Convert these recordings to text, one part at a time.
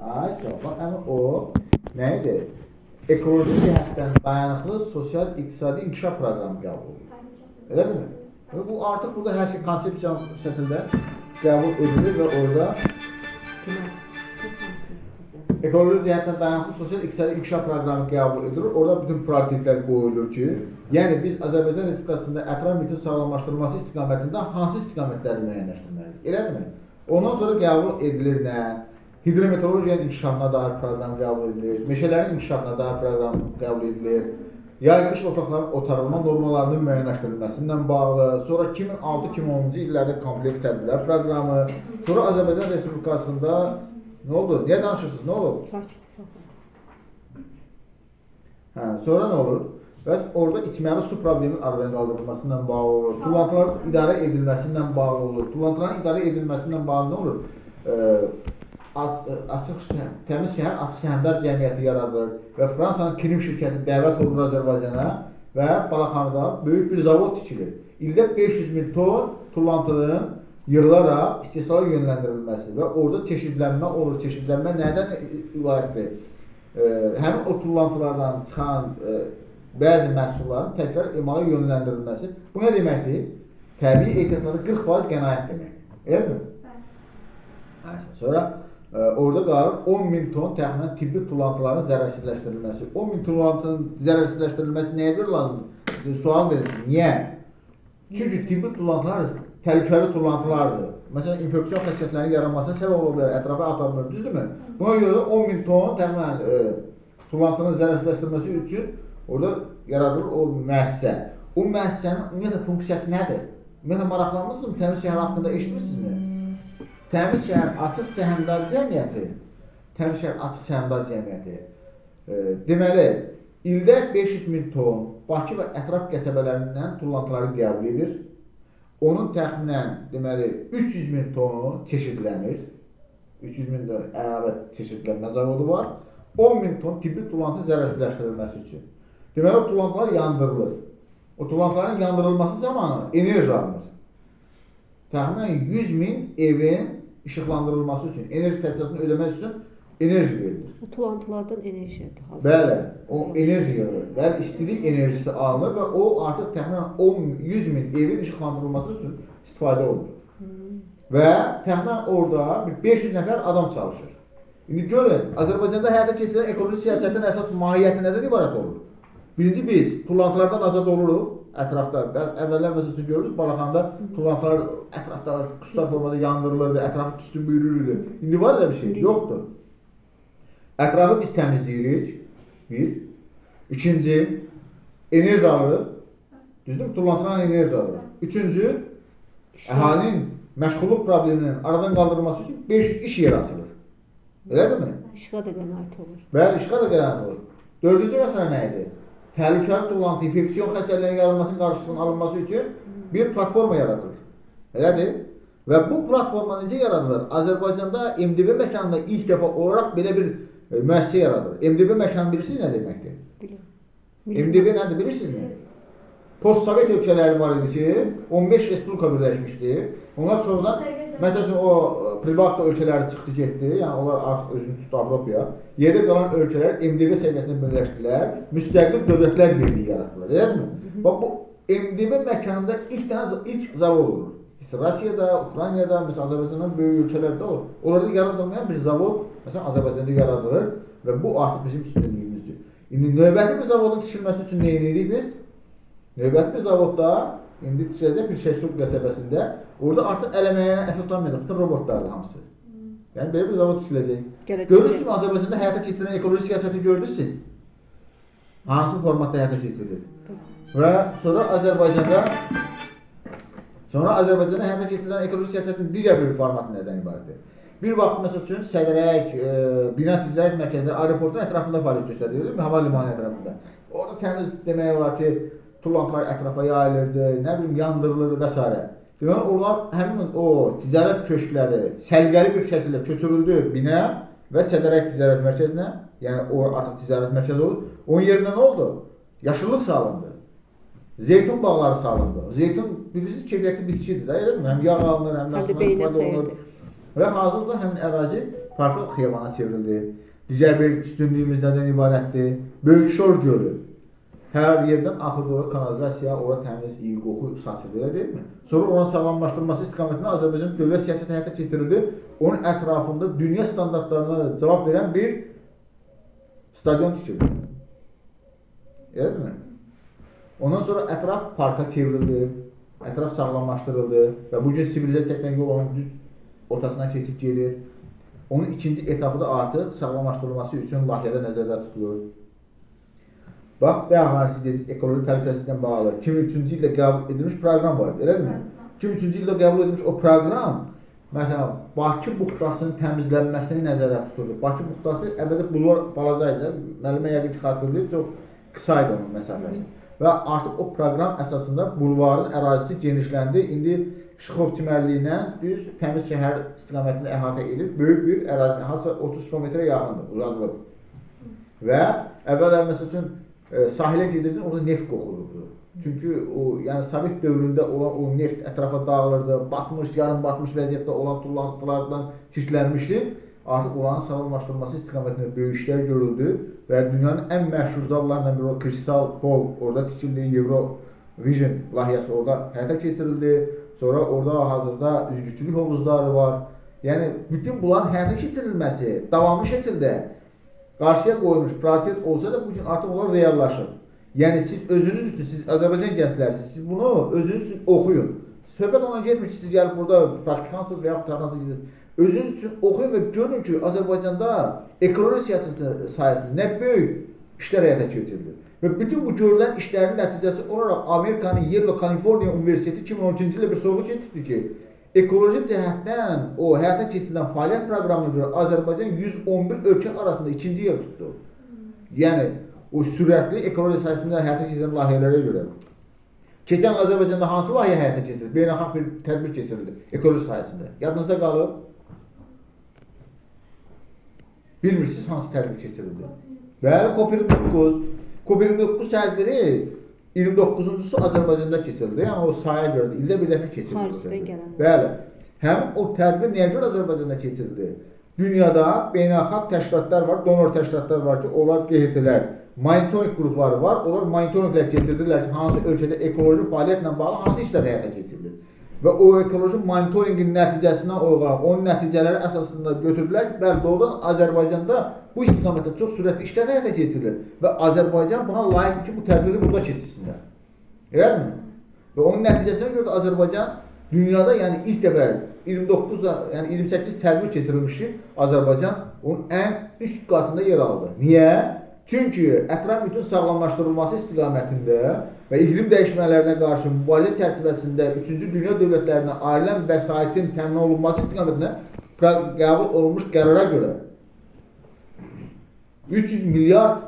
Ay, bax, həmin o nə idi? Ekoloji cəhətdən dayanıqlı sosial-iqtisadi inkişaf proqramı qəbul olunur. Elədirmi? Bu artıq burada hər şey konsepsiya şəkildə qəbul edilir və orada ekoloji cəhətdən dayanıqlı sosial-iqtisadi inkişaf proqramı qəbul edilir. Orada bütün prioritetlər qoyulur ki, yəni biz Azərbaycan Respublikasında ətraf mühitin sağlamlaşdırılması istiqamətində hansı istiqamətləri müəyyənləşdirməliyik? Elədirmi? Ondan sonra qəbul edilir nə? Hidrometeorologiyanın inkişafına dair proqram qəbul edilir, meşələrin inkişafına dair proqram qəbul edilir, yay-qış otlaqların otarılma normalarının müəyyənləşdirilməsindən bağlı, sonra 2006-2010-cu illərdə kompleks tədbirlər proqramı, sonra Azərbaycan Respublikasında nə oldu? Niyə danışırsınız? Nə olur? Sonra nə olur? Bəs orada içməli su probleminin aradan qaldırılmasından bağlı olur, tullantıların idarə edilməsindən bağlı olur, tullantıların idarə edilməsindən bağlı nə olur? Təmiz şəhər açıq səhmdar cəmiyyəti yaradılır və Fransanın Krim şirkəti dəvət olunur Azərbaycana və Balaxanada böyük bir zavod tikilir. İldə 500.000 ton tullantının yığılaraq istehsala yönləndirilməsi və orada çeşidlənmə olur. Çeşidlənmə nədən ibarətdir? Həmin o tullantılardan çıxan bəzi məhsulların təkrar emala yönləndirilməsi. Bu nə deməkdir? Təbii ehtiyatlarda 40% qənaət deməkdir. Elədir mi? Sonra orada qalır 10.000 ton təxminən tibbi tullantıların zərərsizləşdirilməsi. 10.000 tullantının zərərsizləşdirilməsi nəyə görə lazımdır? Sual verirsin. Niyə? Çünki tibbi tullantılar təhlükəli tullantılardır. Məsələn, infeksiyon xəstəliklərinin yaranmasına səbəb ola bilər, ətrafa atılmır, düzdürmü? Buna görə 10.000 ton təxminən tullantının zərərsizləşdirilməsi üçün orada yaradılır o müəssisə. O müəssisənin ümumiyyətlə funksiyası nədir? Ümumiyyətlə maraqlanmısınız mı? Təmiz şəhər haqqında eşitmişsinizmi? Təmiz şəhər açıq səhmdar cəmiyyəti, təmiz şəhər açıq səhmdar cəmiyyəti deməli, ildə 500.000 ton Bakı və ətraf qəsəbələrindən tullantıları qəbul edir. Onun təxminən, deməli, 300.000 tonu çeşidlənir. 300.000 ton əlavə çeşidlənmə zavodu var. 10.000 ton tibbi tullantı zərərsizləşdirilməsi üçün. Deməli, o tullantılar yandırılır. O tullantıların yandırılması zamanı enerji alınır. Təxminən 100.000 evin işıqlandırılması üçün, enerji təchizatını ödəmək üçün enerji verilir. Bu tullantılardan enerji hazır. Bəli, o enerji verilir. Bəli, istilik enerjisi alınır və o artıq təxminən 100.000 evin işıqlandırılması üçün istifadə olunur. Və təxminən orada 500 nəfər adam çalışır. İndi görün, Azərbaycanda həyata keçirilən ekoloji siyasətin əsas mahiyyəti nədən ibarət olur? Birinci biz tullantılardan azad oluruq. Ətrafda, əvvəllər məsələn görürüz, Balaxanda tullantılar ətrafda qustar formada yandırılırdı, ətrafı tüstü buyururdu. İndi var da bir şey, yoxdur. Ətrafı biz təmizləyirik, bir. İkinci, enerji alırıq, düzdür, tullantıdan enerji alırıq. Üçüncü, əhalinin məşğulluq probleminin aradan qaldırılması üçün 500 iş yeri açılır. Elədir mi? İşqa da qənaət olur. Bəli, işqa da qənaət olur. Dördüncü məsələ nə idi? Təhlükəli tullantı, infeksiyon xəstəliklərinin yaranmasının qarşısının alınması üçün bir platforma yaradılır. Elədir? Və bu platforma necə yaradılır? Azərbaycanda MDB məkanında ilk dəfə olaraq belə bir müəssisə yaradılır. MDB məkanı bilirsiniz nə deməkdir? MDB nədir bilirsinizmi? Post-sovet ölkələri var idi ki, 15 respublika birləşmişdir. Onlar sonradan, məsələn o privat ölkələri çıxdı getdi, yəni onlar artıq özünü tutdu Avropaya. Yerdə qalan ölkələr MDB səviyyəsində birləşdilər, müstəqil dövlətlər birliyi yaratdılar, deyilmi? Bax bu MDB məkanında ilk zavod olur. Rusiyada, Ukraynada, məsələn Azərbaycandan böyük ölkələrdə olur. Orada yaradılmayan bir zavod, məsələn Azərbaycanda yaradılır və bu artıq bizim üstünlüyümüzdür. İndi növbəti bir zavodun tikilməsi üçün nə edirik biz? Növbəti bir zavodda, indi tikiləcək bir Şəşruf qəsəbəsində, orada artıq eləməyənə əsaslanmayacaq, bütün robotlardır hamısı. Yəni belə bir zavod tikiləcək. Görürsünüz mü Azərbaycanda həyata keçirilən ekoloji siyasəti gördünüz? Hansı formatda həyata keçirilir? Və sonra Azərbaycanda həyata keçirilən ekoloji siyasətin digər bir formatı nədən ibarətdir? Bir vaxt məsəl üçün Sədrək, bina tizlərək mərkəzləri aeroportun ətrafında fəaliyyət göstərilir, hava limanı ətrafında. Orada təmiz demək olar ki, tullantılar ətrafa yayılırdı, nə bilim yandırılırdı və s. Deməli, onlar həmin o ticarət köşkləri səliqəli bir şəkildə köçürüldü binə və Sədrək ticarət mərkəzinə, yəni o artıq ticarət mərkəzi olur. Onun yerinə nə oldu? Yaşıllıq salındı. Zeytun bağları salındı. Zeytun bilirsiniz keyfiyyətli bitkidir də, elə mi? Həm yağ alınır, həm də istifadə olunur. Və hazırda həmin ərazi farklı xiyabana çevrildi. Digər bir üstünlüyümüz nədən ibarətdir? Böyük Şor gölü. Hər yerdən axır ora kanalizasiya, ora təmiz, iyi qoxu saçılır, elə deyilmi? Sonra oranın sağlamlaşdırılması istiqamətində Azərbaycan dövlət siyasəti həyata keçirildi. Onun ətrafında dünya standartlarına cavab verən bir stadion tikildi. Elə deyilmi? Ondan sonra ətraf parka çevrildi, ətraf sağlamlaşdırıldı və bugün sivilizasiya yolunun düz ortasından keçib gelir. Onun ikinci etapı da artıq sağlamlaşdırılması üçün layihədə nəzərdə tutulur. Bax, bayaq siz dediniz, ekoloji təhlükəsizliklə bağlı 2003-cü ildə qəbul edilmiş proqram var, elədirmi? 2003-cü ildə qəbul edilmiş o proqram, məsələn, Bakı buxtasının təmizlənməsini nəzərdə tuturdu. Bakı buxtası əvvəldə bulvar balacaydı, müəllimə yəqin ki, xatırlayır, çox qısa idi onun məsafəsi. Və artıq o proqram əsasında bulvarın ərazisi genişləndi. İndi Şıxov çimərliyinə düz təmiz şəhər istiqamətində əhatə edib, böyük bir ərazini, hatta 30 kilometrə yaxındır, uzaqlıq. Və əvvəllər məsəl üçün sahilə gedirdin, orada neft qoxulurdu. Çünki o, yəni Sovet dövründə olan o neft ətrafa dağılırdı, batmış, yarım batmış vəziyyətdə olan tullantılardan çirklənmişdi. Artıq olanın sağlamlaşdırılması istiqamətində böyük işlər görüldü və dünyanın ən məşhur zallarından biri o Kristal Hall orada tikildi, Eurovision layihəsi orada həyata keçirildi. Sonra orada hazırda üzgüçülük hovuzları var. Yəni bütün bunların həyata keçirilməsi davamlı şəkildə qarşıya qoyulmuş prioritet olsa da bugün artıq onlar reallaşır. Yəni siz özünüz üçün, siz Azərbaycan gənclərsiniz, siz bunu özünüz üçün oxuyun. Söhbət ona getmir ki, siz gəlib burada praktikansınız və yaxud da gidirsiniz. Özünüz üçün oxuyun və görün ki, Azərbaycanda ekoloji siyasəti sayəsində nə böyük işlər həyata keçirilir. Və bütün bu görülən işlərin nəticəsi olaraq Amerikanın Yale və Kaliforniya Universiteti 2013-cü ildə bir sorğu keçirdi ki, ekoloji cəhətdən o həyata keçirilən fəaliyyət proqramına görə Azərbaycan 111 ölkə arasında ikinci yer tutdu. Yəni, o sürətli ekoloji sayəsində həyata keçirilən layihələrə görə. Keçən il Azərbaycanda hansı layihə həyata keçirildi? Beynəlxalq bir tədbir keçirildi ekoloji sayəsində. Yadınızda qalıb? Bilmirsiniz hansı tədbir keçirildi? Bəli, COP29. COP29 tədbiri 29-cusu Azərbaycanda keçirildi. Yəni o sayəyə görə ildə bir dəfə keçirildi. Xaricdən gələn. Bəli. Həmin o tədbir nəyə görə Azərbaycanda keçirildi? Dünyada beynəlxalq təşkilatlar var, donor təşkilatlar var ki, onlar qeydlər. Monitoring qrupları var. Onlar monitoringlər keçirdilər ki, hansı ölkədə ekoloji fəaliyyətlə bağlı hansı işlər həyata keçirilir. Və o ekoloji monitoringin nəticəsinə uyğun, onun nəticələri əsasında götürdülər ki, bəli, doğrudan Azərbaycanda bu istiqamətdə çox sürətli işlər həyata keçirilir və Azərbaycan buna layiqdir ki, bu tədbiri burada keçirsinlər. Elədirmi? Və onun nəticəsinə görə də Azərbaycan dünyada, yəni ilk dəfə 28 tədbir keçirilmiş ki, Azərbaycan onun ən üst qatında yer aldı. Niyə? Çünki ətraf bütün sağlamlaşdırılması istiqamətində və iqlim dəyişmələrinə qarşı mübarizə çərçivəsində 3-cü dünya dövlətlərinə ayrılan vəsaitin təmin olunması istiqamətində qəbul olunmuş qərara görə 300 milyard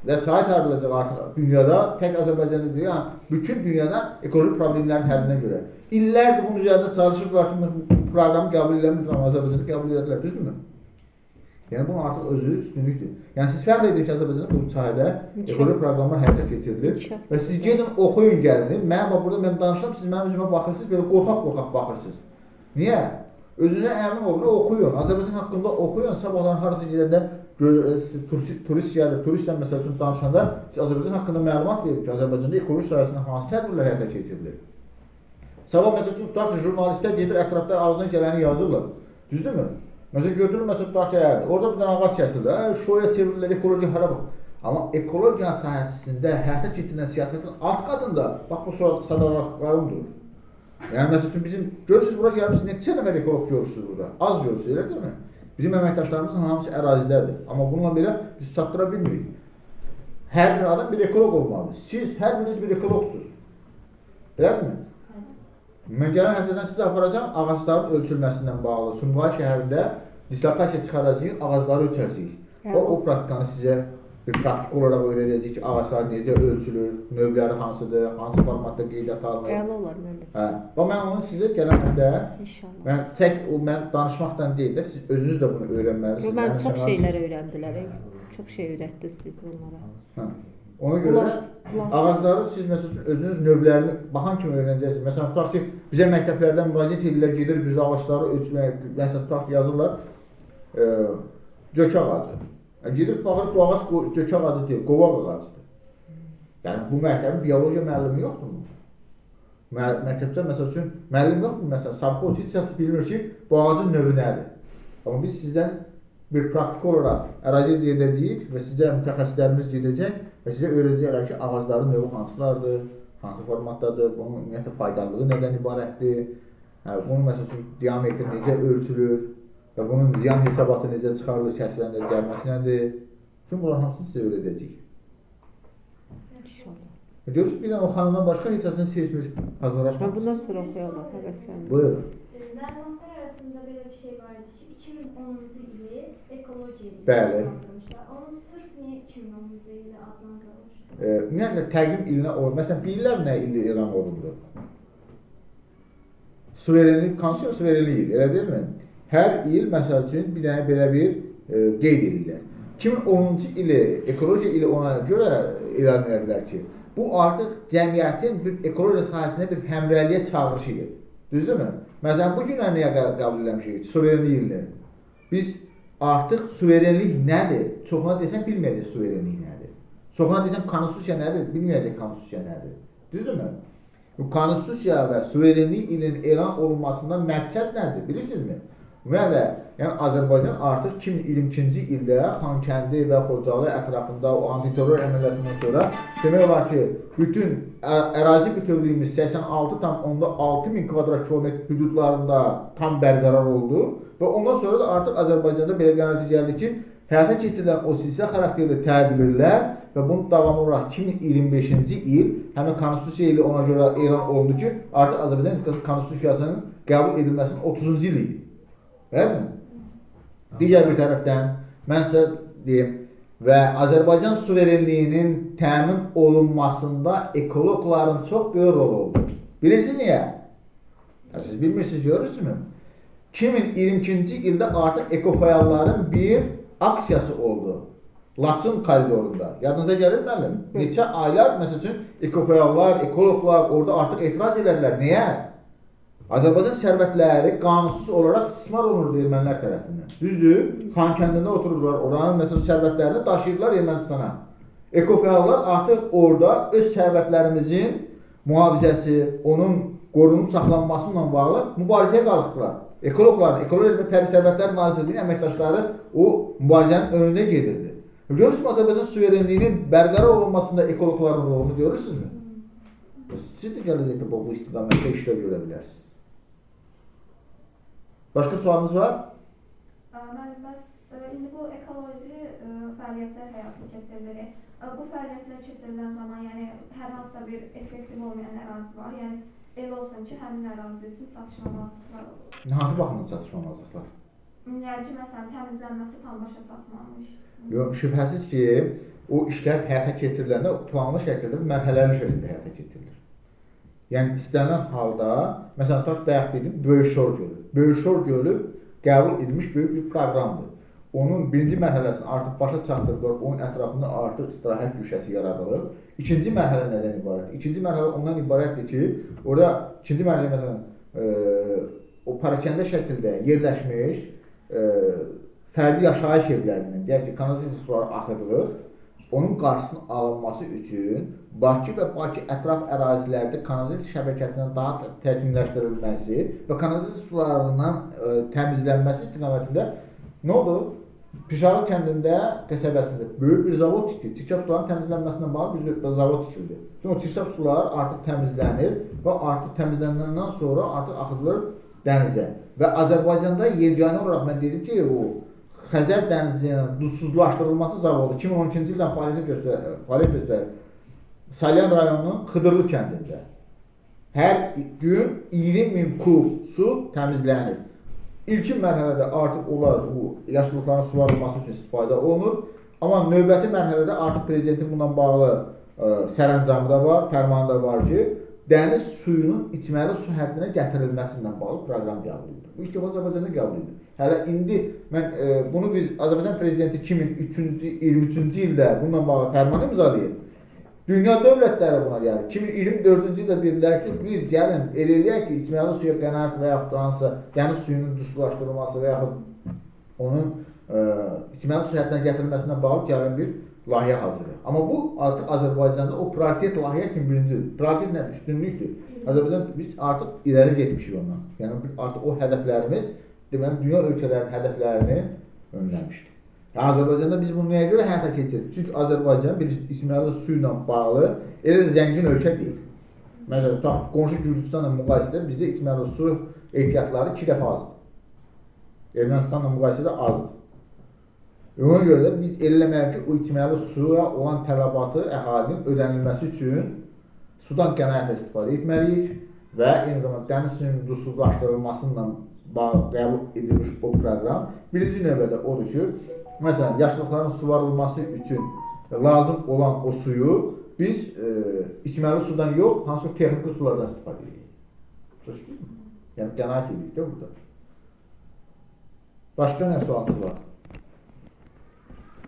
vəsait ayrılacaq artıq dünyada, tək Azərbaycanda deyil, bütün dünyada ekoloji problemlərin həllinə görə. İllərdir bunun üzərində çalışırlar ki, bu proqramı qəbul eləmir, Azərbaycanda qəbul edilər, düzdürmü? Yəni bunun artıq özü üstünlükdür. Yəni siz fəxr edin ki, Azərbaycanda bu sahədə ekoloji proqramlar həyata keçirilir və siz gedin oxuyun gəlin. Burada mən danışıram, siz mənim üzümə baxırsınız, belə qorxaq-qorxaq baxırsınız. Niyə? Özünüzə əmin olun, oxuyun. Azərbaycan haqqında oxuyun. Sabahların harası gedəndə turist gəlir, turistlə məsəl üçün danışanda siz Azərbaycan haqqında məlumat verir ki, Azərbaycanda ekoloji sahəsində hansı tədbirlər həyata keçirilir. Sabah məsəl üçün tutaq ki, jurnalistlər gedir, ətrafda ağzına gələni yazırlar. Düzdürmü? Məsələn, götürür, məsələn, tutaq ki, orada bir dənə ağac kəsilir, şoya çevrilir, ekoloji hara bax. Amma ekologiya sahəsində həyata keçirilən siyasətin alt qatında, bax bu sadaqlarım durur. Yəni, məsəl üçün bizim, görürsünüz, bura gəlmişsiniz, neçə nəfər ekoloq görürsünüz burada? Az görürsünüz, elə deyilmi? Bizim əməkdaşlarımızın hamısı ərazidədir. Amma bununla belə biz çatdıra bilmirik. Hər bir adam bir ekoloq olmalıdır. Siz hər biriniz bir ekoloqsunuz. Elədirmi? Mən gələn həftədən sizə aparacağım ağacların ölçülməsindən bağlı. Sumqayıt şəhərində dislokasiya çıxaracağıq, ağacları ölçəcəyik. O praktikanı sizə bir praktik olaraq öyrədəcək ki, ağaclar necə ölçülür, növləri hansıdır, hansı formatda qeydiyyat alınır. Qəli olar müəllim. Və mən onu sizə gələn həftə, İnşallah. mən danışmaqdan deyil də, siz özünüz də bunu öyrənməlisiniz. Mən çox şeylər öyrəndilər, çox şey öyrətdiniz siz onlara. Ona görə ağacları siz məsələn özünüz növlərini baxan kimi öyrənəcəksiniz. Məsələn, tutaq ki, bizə məktəblərdən müraciət edirlər, gedir biz ağacları ölçməyə, məsələn, tutaq ki, yazırlar. Cök ağacı. Gidib baxır bu ağac cök ağacı deyil, qovaq ağacıdır. Yəni bu məktəbin biologiya müəllimi yoxdurmu? Məktəbdə məsəl üçün müəllim yoxdur, məsələn, savxoz heç kəs bilmir ki, bu ağacın növü nədir. Amma biz sizdən bir praktik olaraq əraziyə gedəcəyik və sizə mütəxəssislərimiz gedəcək və sizə öyrədəcəklər ki, ağacların növü hansılardır, hansı formatdadır, bunun ümumiyyətlə faydalılığı nədən ibarətdir, bunun məsəl üçün diametri necə ölçülür və bunun ziyan hesabatı necə çıxarılır, kəsiləndə gəlməsi nədir. Bütün bunların hamısını sizə öyrədəcəyik. İnşallah. Görürsünüz, bir də o xanımdan başqa heçəsini seçmir, hazırlaşmaq. Bundan sonra oxuyalım, həvəsləndim. Buyurun. Məlumatlar arasında belə bir şey var idi ki, 2010-cu ili ekologiya Bəli. adlandırmışlar. Onu sırf niyə 2010-cu ili adlandırmışlar? Ümumiyyətlə təqvim ilinə o, məsələn, bilirlər nə ildə elan olundu? Suverenlik, konstitusiya suverenlik ili, elə deyilmi? Hər il, məsəl üçün, bir dənə belə bir qeyd edirlər. 2010-cu ili, ekologiya ili ona görə elan edirlər ki, bu artıq cəmiyyətin bir ekologiya sahəsində bir həmrəyliyə çağırışıdır. Düzdürmü? Məsələn, bu günə niyə qəbul eləmişik? Suverenlik ilini. Biz artıq suverenlik nədir? Çoxuna desən, bilməyəcək suverenlik nədir. Çoxuna desən, konstitusiya nədir? Bilməyəcək konstitusiya nədir. Düzdürmü? Bu konstitusiya və suverenlik ilinin elan olunmasından məqsəd nədir? Bilirsinizmi? Ümumiyyətlə, yəni Azərbaycan artıq 2022-ci ildə Xankəndi və Xocalı ətrafında o antiterror əməliyyatından sonra demək olar ki, bütün ərazi bütövlüyümüz 86,6 min kvadrat kilometr hüdudlarında tam bərqərar oldu və ondan sonra da artıq Azərbaycanda belə qənaətə gəldi ki, həyata keçirilən o silsilə xarakterli tədbirlər və bunun davamı olaraq 2025-ci il həmin konstitusiya ili ona görə elan olundu ki, artıq Azərbaycan konstitusiyasının qəbul edilməsinin 30-cu ili idi. Eləmi? Digər bir tərəfdən, mən sizə deyim, və Azərbaycan suverenliyinin təmin olunmasında ekoloqların çox böyük rolu oldu. Bilirsiniz niyə? Siz bilmirsiniz, görürsünüz. 2022-ci ildə artıq ekofəyalların bir aksiyası oldu. Laçın koridorunda. Yadınıza gəlir müəllim? Neçə aylar, məsəl üçün, ekofəyallar, ekoloqlar orada artıq etiraz edərlər. Niyə? Azərbaycan sərvətləri qanunsuz olaraq istismar olunurdu ermənilər tərəfindən. Düzdür? Xankəndində otururlar, oranın məsələn sərvətlərini daşıyırlar Ermənistana. Ekofəyallar artıq orada öz sərvətlərimizin mühafizəsi, onun qorunub saxlanmasıyla bağlı mübarizəyə qalxdılar. Ekoloqların, Ekologiya və Təbii Sərvətlər Nazirliyinin əməkdaşları o mübarizənin önündə gedirdi. Görürsünüz Azərbaycan suverenliyinin bərqərar olunmasında ekoloqların rolunu görürsünüzmü? Siz də gələcəkdə bu istiqamətdə işlər görə bilərsiniz. Başqa sualınız var? Müəllim, indi bu ekoloji fəaliyyətlər həyata keçirilir. Bu fəaliyyətlər keçirilən zaman, yəni hər hansısa bir effektiv olmayan ərazi var. Yəni elə olsun ki, həmin ərazi üçün çatışmamazlıqlar olsun. Hansı baxımdan çatışmamazlıqlar? Yəni ki, məsələn, təmizlənməsi tam başa çatmamış. Yox, şübhəsiz ki, o işlər həyata keçiriləndə planlı şəkildə, mərhələli şəkildə həyata keçirilir. Yəni istənilən halda, məsələn, tutaq bayaq dedim, Böyükşor gölü. Böyükşor gölü qəbul edilmiş böyük bir proqramdır. Onun birinci mərhələsini artıq başa çatdırılır, onun ətrafında artıq istirahət güşəsi yaradılır. İkinci mərhələ nədən ibarətdir? İkinci mərhələ ondan ibarətdir ki, orada ikinci mərhələ məsələn o parakəndə şəkildə yerləşmiş fərdi yaşayış evlərindən, deyək ki, kanalizasiya suları axıdılır. Onun qarşısının alınması üçün Bakı və Bakı ətraf ərazilərdə kanalizasiya şəbəkəsinin daha təkmilləşdirilməsi və kanalizasiya sularından təmizlənməsi istiqamətində nə oldu? Pişağı kəndində, qəsəbəsində böyük bir zavod tikildi. Çirkab suların təmizlənməsindən bağlı bir zavod tikildi. O çirkab sular artıq təmizlənir və artıq təmizləndikdən sonra artıq axıdılır dənizə. Və Azərbaycanda yeganə olaraq mən dedim ki, o Xəzər dənizinin duzsuzlaşdırılması zavodu 2012-ci ildən fəaliyyət göstərir. Salyan rayonunun Xıdırlı kəndində. Hər gün 20.000 kub su təmizlənir. İlkin mərhələdə artıq onlar bu yaşıllıqların suvarılması üçün istifadə olunur. Amma növbəti mərhələdə artıq prezidentin bundan bağlı sərəncamı da var, fərmanı da var ki, dəniz suyunun içməli su həddinə gətirilməsindən bağlı proqram qəbul edilir. Bu ilk dəfə Azərbaycanda qəbul edilir. Hələ indi mən bunu biz Azərbaycan prezidenti 2023-cü ildə bununla bağlı fərman imzalayıb. Dünya dövlətləri buna gəlir. 2024-cü ildə dedilər ki, biz gəlin eləyək ki, içməli suya qənaət və yaxud da hansısa dəniz suyunun duzlaşdırılması və yaxud onun içməli su həddindən gətirilməsinə bağlı gəlin bir layihə hazırlayır. Amma bu artıq Azərbaycanda o prioritet layihə kimi birincidir. Prioritet nədir? Üstünlükdür. Azərbaycan biz artıq irəli getmişik ondan. Yəni artıq o hədəflərimiz deməli dünya ölkələrinin hədəflərini önləmişdir. Yəni Azərbaycanda biz bunu nəyə görə həyata keçiririk? Çünki Azərbaycan bir içməli su ilə bağlı elə də zəngin ölkə deyil. Məsələn, qonşu Gürcüstanla müqayisədə bizdə içməli su ehtiyatları 2 dəfə azdır. Ermənistanla müqayisədə azdır. Ona görə də biz eləməliyik ki, o içməli suya olan tələbatı əhalinin ödənilməsi üçün sudan qənaətlə istifadə etməliyik və eyni zamanda dəniz suyunun duzsuzlaşdırılmasından qəbul edilmiş o proqram birinci növbədə odur ki, məsələn, yaşlıqların suvarılması üçün lazım olan o suyu biz içməli sudan yox, hansı texniki sulardan istifadə edirik. Yəni qənaət edirik də burada. Başqa nə sualınız var?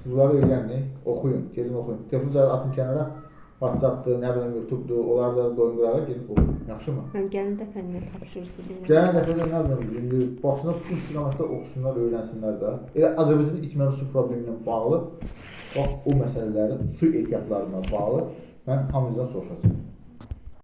Siz bunları öyrənin, oxuyun, gedin oxuyun. Telefonları atın kənara, WhatsApp'dır, nə bilim, YouTube'dur, onları da qoyun qırağa, gedin oxuyun. Yaxşı mı? Mən gələn dəfə nə tapşırırsınız? Gələn dəfə də nə bilim, baxsınlar, bütün istiqamətdə oxusunlar, öyrənsinlər də. Elə Azərbaycanın içməli su problemi ilə bağlı, bax o məsələləri, su ehtiyatlarına bağlı mən hamınızdan soruşacağım.